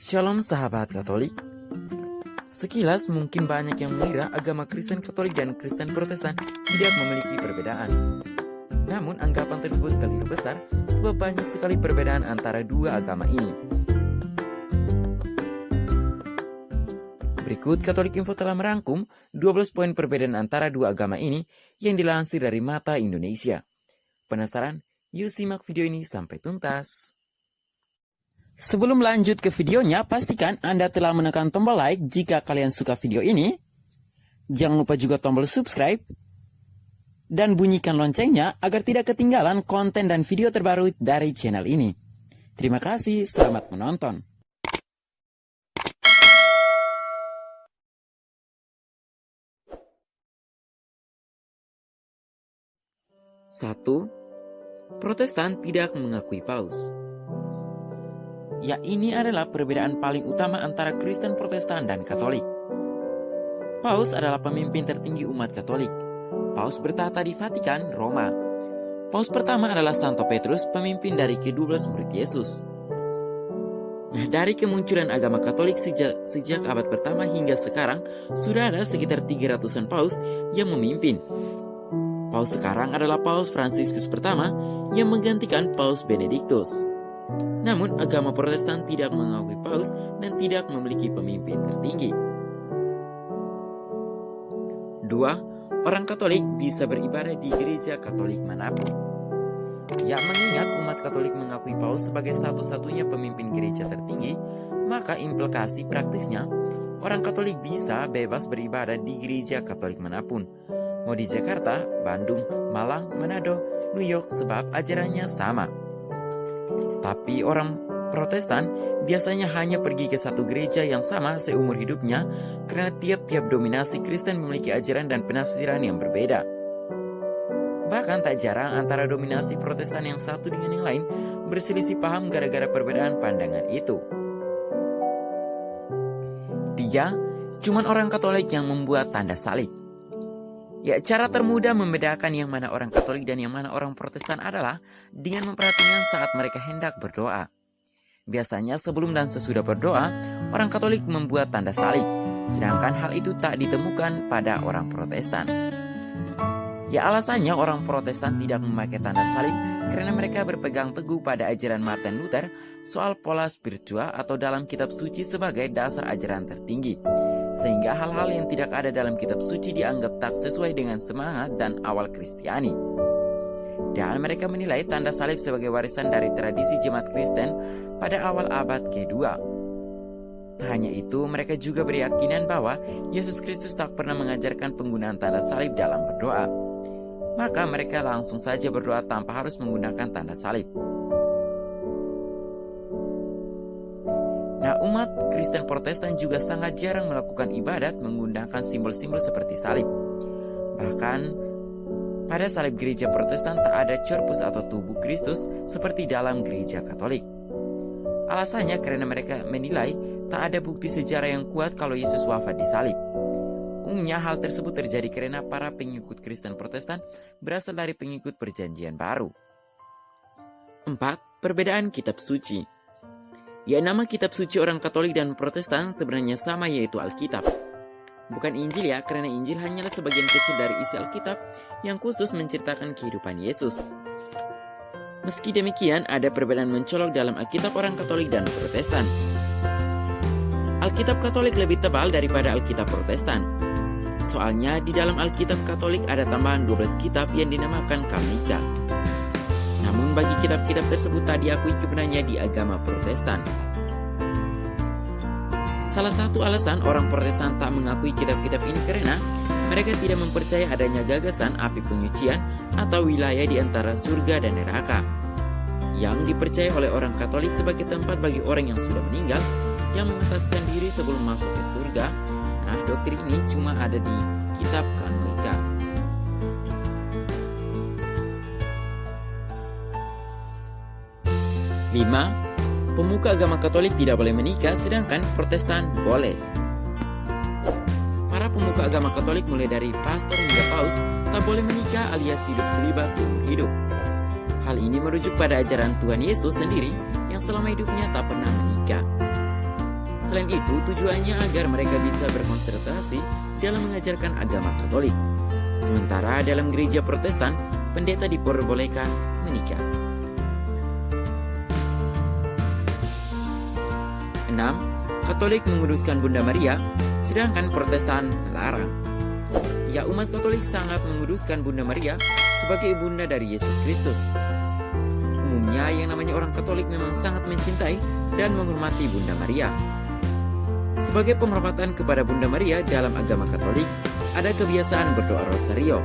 Shalom sahabat Katolik. Sekilas mungkin banyak yang mengira agama Kristen Katolik dan Kristen Protestan tidak memiliki perbedaan. Namun anggapan tersebut keliru besar sebab banyak sekali perbedaan antara dua agama ini. Berikut Katolik Info telah merangkum 12 poin perbedaan antara dua agama ini yang dilansir dari Mata Indonesia. Penasaran? Yuk simak video ini sampai tuntas. Sebelum lanjut ke videonya, pastikan Anda telah menekan tombol like jika kalian suka video ini. Jangan lupa juga tombol subscribe. Dan bunyikan loncengnya agar tidak ketinggalan konten dan video terbaru dari channel ini. Terima kasih, selamat menonton. 1. Protestan tidak mengakui Paus. Ya, ini adalah perbedaan paling utama antara Kristen Protestan dan Katolik. Paus adalah pemimpin tertinggi umat Katolik. Paus bertahta di Vatikan, Roma. Paus pertama adalah Santo Petrus, pemimpin dari ke-12 murid Yesus. Nah, dari kemunculan agama Katolik sejak abad pertama hingga sekarang, sudah ada sekitar 300-an Paus yang memimpin. Paus sekarang adalah Paus Fransiskus pertama yang menggantikan Paus Benediktus. Namun, agama Protestan tidak mengakui Paus dan tidak memiliki pemimpin tertinggi. 2. Orang Katolik bisa beribadah di gereja Katolik manapun. Ya, mengingat umat Katolik mengakui Paus sebagai satu-satunya pemimpin gereja tertinggi, maka implikasi praktisnya, orang Katolik bisa bebas beribadah di gereja Katolik manapun. Mau di Jakarta, Bandung, Malang, Manado, New York, sebab ajarannya sama. Tapi orang Protestan biasanya hanya pergi ke satu gereja yang sama seumur hidupnya karena tiap-tiap dominasi Kristen memiliki ajaran dan penafsiran yang berbeda. Bahkan tak jarang antara dominasi Protestan yang satu dengan yang lain berselisih paham gara-gara perbedaan pandangan itu. 3. Cuman orang Katolik yang membuat tanda salib. Ya, cara termudah membedakan yang mana orang Katolik dan yang mana orang Protestan adalah dengan memperhatikan saat mereka hendak berdoa. Biasanya sebelum dan sesudah berdoa, orang Katolik membuat tanda salib, sedangkan hal itu tak ditemukan pada orang Protestan. Ya, alasannya orang Protestan tidak memakai tanda salib karena mereka berpegang teguh pada ajaran Martin Luther soal pola spiritual atau dalam kitab suci sebagai dasar ajaran tertinggi. Sehingga hal-hal yang tidak ada dalam kitab suci dianggap tak sesuai dengan semangat dan awal Kristiani. Dan mereka menilai tanda salib sebagai warisan dari tradisi jemaat Kristen pada awal abad ke-2. Tak hanya itu, mereka juga berkeyakinan bahwa Yesus Kristus tak pernah mengajarkan penggunaan tanda salib dalam berdoa. Maka mereka langsung saja berdoa tanpa harus menggunakan tanda salib. Nah, umat Kristen Protestan juga sangat jarang melakukan ibadat menggunakan simbol-simbol seperti salib. Bahkan, pada salib gereja Protestan tak ada corpus atau tubuh Kristus seperti dalam gereja Katolik. Alasannya karena mereka menilai tak ada bukti sejarah yang kuat kalau Yesus wafat di salib. Umumnya hal tersebut terjadi karena para pengikut Kristen Protestan berasal dari pengikut Perjanjian Baru. 4. Perbedaan kitab suci. Ya, nama kitab suci orang Katolik dan Protestan sebenarnya sama, yaitu Alkitab. Bukan Injil ya, karena Injil hanyalah sebagian kecil dari isi Alkitab yang khusus menceritakan kehidupan Yesus. Meski demikian, ada perbedaan mencolok dalam Alkitab orang Katolik dan Protestan. Alkitab Katolik lebih tebal daripada Alkitab Protestan. Soalnya di dalam Alkitab Katolik ada tambahan 12 kitab yang dinamakan Kamika. Namun bagi kitab-kitab tersebut tak diakui kebenarannya di agama Protestan. Salah satu alasan orang Protestan tak mengakui kitab-kitab ini karena mereka tidak mempercayai adanya gagasan api penyucian atau wilayah di antara surga dan neraka, yang dipercaya oleh orang Katolik sebagai tempat bagi orang yang sudah meninggal yang mengentaskan diri sebelum masuk ke surga. Nah, doktrin ini cuma ada di kitab Kanonika. 5. Pemuka agama Katolik tidak boleh menikah, sedangkan Protestan boleh. Para pemuka agama Katolik mulai dari pastor hingga paus tak boleh menikah alias hidup selibat seumur hidup. Hal ini merujuk pada ajaran Tuhan Yesus sendiri yang selama hidupnya tak pernah menikah. Selain itu, tujuannya agar mereka bisa berkonsentrasi dalam mengajarkan agama Katolik. Sementara dalam gereja Protestan, pendeta diperbolehkan menikah. 6. Katolik menguduskan Bunda Maria, sedangkan Protestan melarang. Ya, umat Katolik sangat menguduskan Bunda Maria sebagai ibunda dari Yesus Kristus. Umumnya yang namanya orang Katolik memang sangat mencintai dan menghormati Bunda Maria. Sebagai penghormatan kepada Bunda Maria dalam agama Katolik, ada kebiasaan berdoa rosario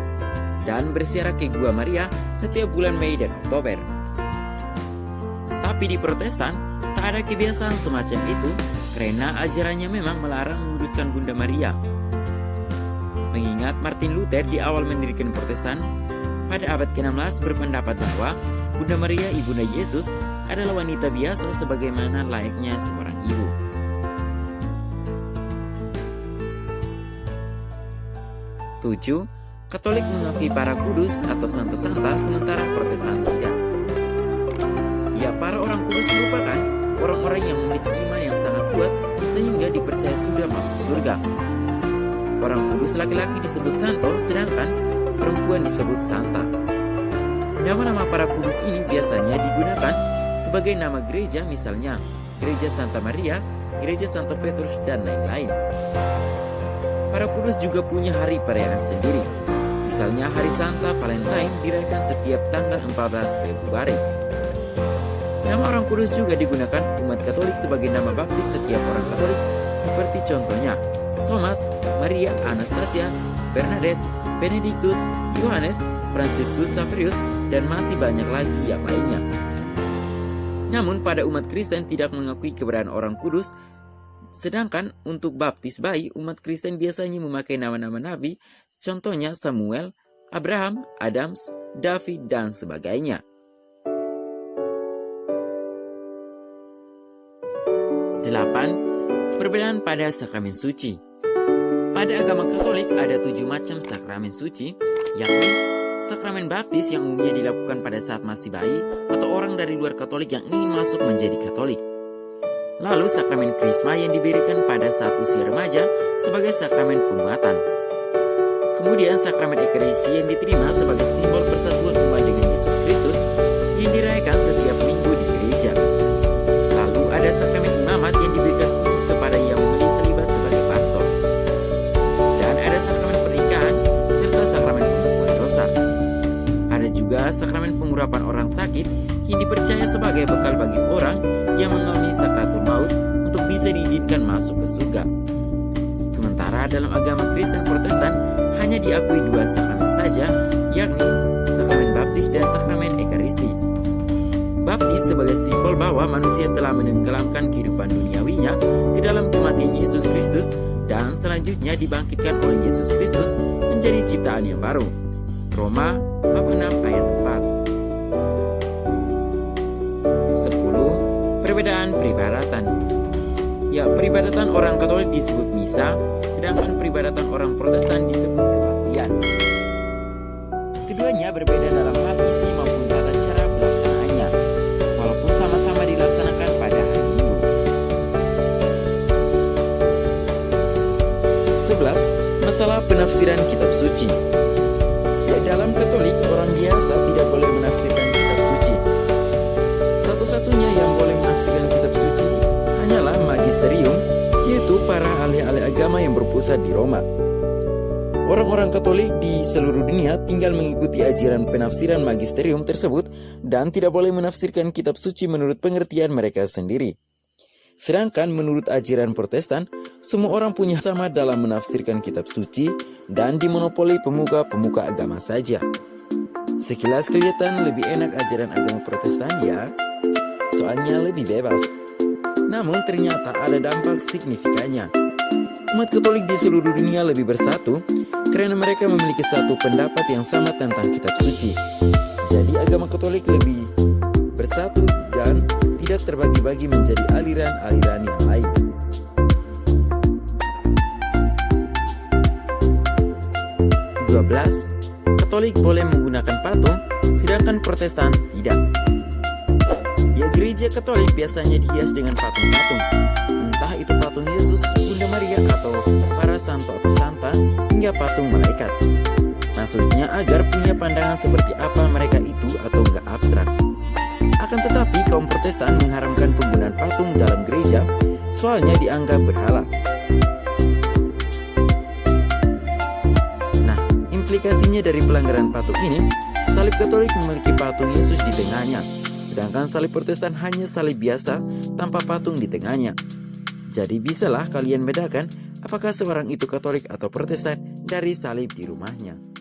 dan berziarah ke Gua Maria setiap bulan Mei dan Oktober. Tapi di Protestan, tak ada kebiasaan semacam itu karena ajarannya memang melarang menguduskan Bunda Maria. Mengingat Martin Luther di awal mendirikan Protestan pada abad ke-16 berpendapat bahwa Bunda Maria ibunda Yesus adalah wanita biasa sebagaimana layaknya seorang ibu. 7. Katolik mengakui para kudus atau santo santa, sementara Protestan tidak. Ya, para orang kudus merupakan orang-orang yang memiliki iman yang sangat kuat sehingga dipercaya sudah masuk surga. Orang kudus laki-laki disebut santo, sedangkan perempuan disebut santa. Nama-nama para kudus ini biasanya digunakan sebagai nama gereja, misalnya Gereja Santa Maria, Gereja Santo Petrus, dan lain-lain. Para kudus juga punya hari perayaan sendiri. Misalnya hari Santa Valentine dirayakan setiap tanggal 14 Februari. Nama orang kudus juga digunakan umat Katolik sebagai nama baptis setiap orang Katolik, seperti contohnya Thomas, Maria, Anastasia, Bernadette, Benedictus, Yohanes, Franciscus Xaverius, dan masih banyak lagi yang lainnya. Namun pada umat Kristen tidak mengakui keberadaan orang kudus. Sedangkan untuk baptis bayi, umat Kristen biasanya memakai nama-nama nabi, contohnya Samuel, Abraham, Adams, David, dan sebagainya. 8. Perbedaan pada sakramen suci. Pada agama Katolik ada 7 macam sakramen suci, yakni sakramen baptis yang umumnya dilakukan pada saat masih bayi atau orang dari luar Katolik yang ingin masuk menjadi Katolik. Lalu sakramen Krisma yang diberikan pada saat usia remaja sebagai sakramen penguatan. Kemudian sakramen Ekaristi yang diterima sebagai simbol persatuan umat dengan Yesus Kristus yang dirayakan setiap minggu di gereja. Lalu ada sakramen imamat yang diberikan khusus kepada yang membeli selibat sebagai pastor. Dan ada sakramen pernikahan serta sakramen pengakuan dosa. Ada juga sakramen pengurapan orang sakit yang dipercaya sebagai bekal bagi orang yang mengalami sakratul maut untuk bisa diizinkan masuk ke surga. Sementara dalam agama Kristen Protestan hanya diakui 2 sakramen saja, yakni sakramen baptis dan sakramen Ekaristi. Baptis sebagai simbol bahwa manusia telah menenggelamkan kehidupan duniawinya ke dalam kematian Yesus Kristus dan selanjutnya dibangkitkan oleh Yesus Kristus menjadi ciptaan yang baru. Roma bab 6 ayat 4. 10. Perbedaan peribadatan. Ya, peribadatan orang Katolik disebut misa, sedangkan peribadatan orang Protestan disebut kebaktian. Keduanya berbeda dalam hal isi maupun tata cara pelaksanaannya, walaupun sama-sama dilaksanakan pada hari Minggu. 11. Masalah penafsiran kitab suci. Ya, dalam Katolik orang biasa tidak boleh menafsirkan kitab suci. Satu-satunya yang boleh menafsirkan kitab suci hanyalah magisterium, yaitu para ahli-ahli agama yang berpusat di Roma. Orang-orang Katolik di seluruh dunia tinggal mengikuti ajaran penafsiran magisterium tersebut dan tidak boleh menafsirkan kitab suci menurut pengertian mereka sendiri. Sedangkan menurut ajaran Protestan, semua orang punya sama dalam menafsirkan kitab suci dan dimonopoli pemuka-pemuka agama saja. Sekilas kelihatan lebih enak ajaran agama Protestan ya, soalnya lebih bebas. Namun ternyata ada dampak signifikannya. Umat Katolik di seluruh dunia lebih bersatu karena mereka memiliki satu pendapat yang sama tentang kitab suci. Jadi agama Katolik lebih bersatu dan tidak terbagi-bagi menjadi aliran-aliran yang lain. Katolik boleh menggunakan patung, sedangkan Protestan tidak. Di gereja Katolik biasanya dihias dengan patung-patung, entah itu patung Yesus, Bunda Maria, atau para santo atau santa, hingga patung malaikat. Maksudnya agar punya pandangan seperti apa mereka itu atau gak abstrak. Akan tetapi kaum Protestan mengharamkan penggunaan patung dalam gereja, soalnya dianggap berhala. Nah, implikasinya dari pelanggaran patung ini, salib Katolik memiliki patung Yesus di tengahnya, sedangkan salib Protestan hanya salib biasa tanpa patung di tengahnya. Jadi bisalah kalian bedakan apakah seorang itu Katolik atau Protestan dari salib di rumahnya.